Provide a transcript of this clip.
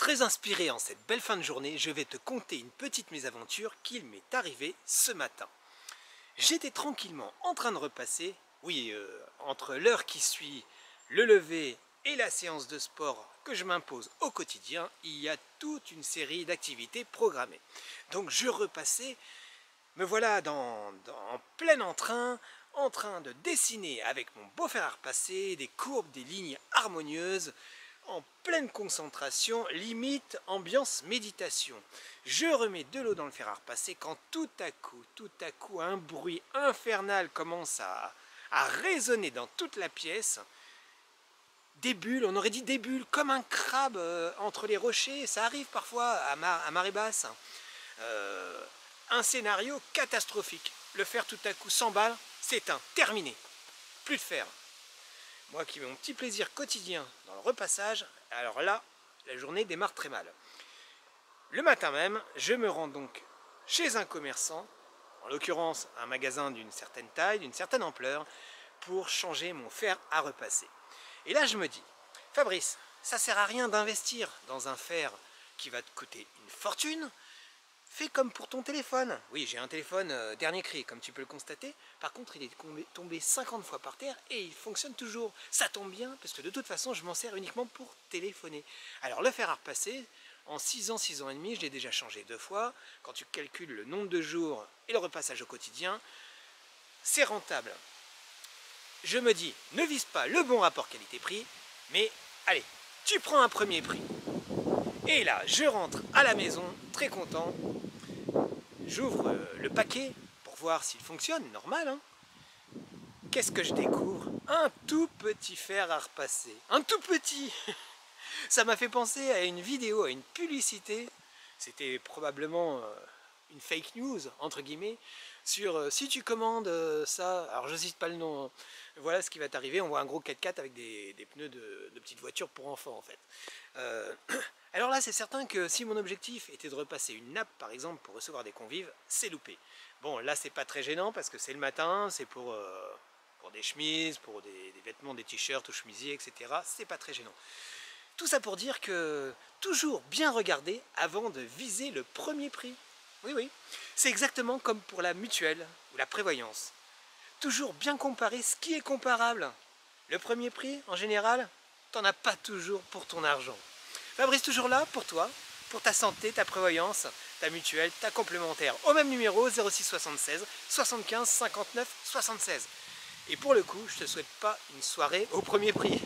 Très inspiré en cette belle fin de journée, je vais te conter une petite mésaventure qui m'est arrivée ce matin. J'étais tranquillement en train de repasser, oui, entre l'heure qui suit le lever et la séance de sport que je m'impose au quotidien, il y a toute une série d'activités programmées. Donc je repassais, me voilà en plein en train de dessiner avec mon beau fer à repasser des courbes, des lignes harmonieuses, en pleine concentration, limite ambiance méditation. Je remets de l'eau dans le fer à repasser quand tout à coup, un bruit infernal commence à résonner dans toute la pièce. Des bulles, on aurait dit des bulles, comme un crabe entre les rochers, ça arrive parfois à marée basse. Un scénario catastrophique. Le fer tout à coup s'emballe, s'éteint, terminé. Plus de fer. Moi qui ai mon petit plaisir quotidien dans le repassage, alors là, la journée démarre très mal. Le matin même, je me rends donc chez un commerçant, en l'occurrence un magasin d'une certaine taille, d'une certaine ampleur, pour changer mon fer à repasser. Et là je me dis, Fabrice, ça sert à rien d'investir dans un fer qui va te coûter une fortune. Fais comme pour ton téléphone. Oui, j'ai un téléphone dernier cri, comme tu peux le constater. Par contre, il est tombé 50 fois par terre et il fonctionne toujours. Ça tombe bien, parce que de toute façon, je m'en sers uniquement pour téléphoner. Alors, le fer à repasser, en 6 ans et demi, je l'ai déjà changé 2 fois. Quand tu calcules le nombre de jours et le repassage au quotidien, c'est rentable. Je me dis, ne vise pas le bon rapport qualité-prix, mais allez, tu prends un premier prix. Et là, je rentre à la maison, très content. J'ouvre le paquet pour voir s'il fonctionne, normal. Hein. Qu'est-ce que je découvre? Un tout petit fer à repasser. Un tout petit. Ça m'a fait penser à une vidéo, à une publicité. C'était probablement une fake news, entre guillemets, sur si tu commandes ça, alors je cite pas le nom, hein, voilà ce qui va t'arriver. On voit un gros 4x4 avec des pneus de petites voitures pour enfants en fait. Alors là c'est certain que si mon objectif était de repasser une nappe par exemple pour recevoir des convives, c'est loupé. Bon là c'est pas très gênant parce que c'est le matin, c'est pour des chemises, pour des vêtements, des t-shirts ou chemisiers, etc. C'est pas très gênant. Tout ça pour dire que toujours bien regarder avant de viser le premier prix. Oui, oui, c'est exactement comme pour la mutuelle ou la prévoyance. Toujours bien comparer ce qui est comparable. Le premier prix, en général, t'en as pas toujours pour ton argent. Fabrice toujours là pour toi, pour ta santé, ta prévoyance, ta mutuelle, ta complémentaire. Au même numéro 06 76 75 59 76. Et pour le coup, je te souhaite pas une soirée au premier prix.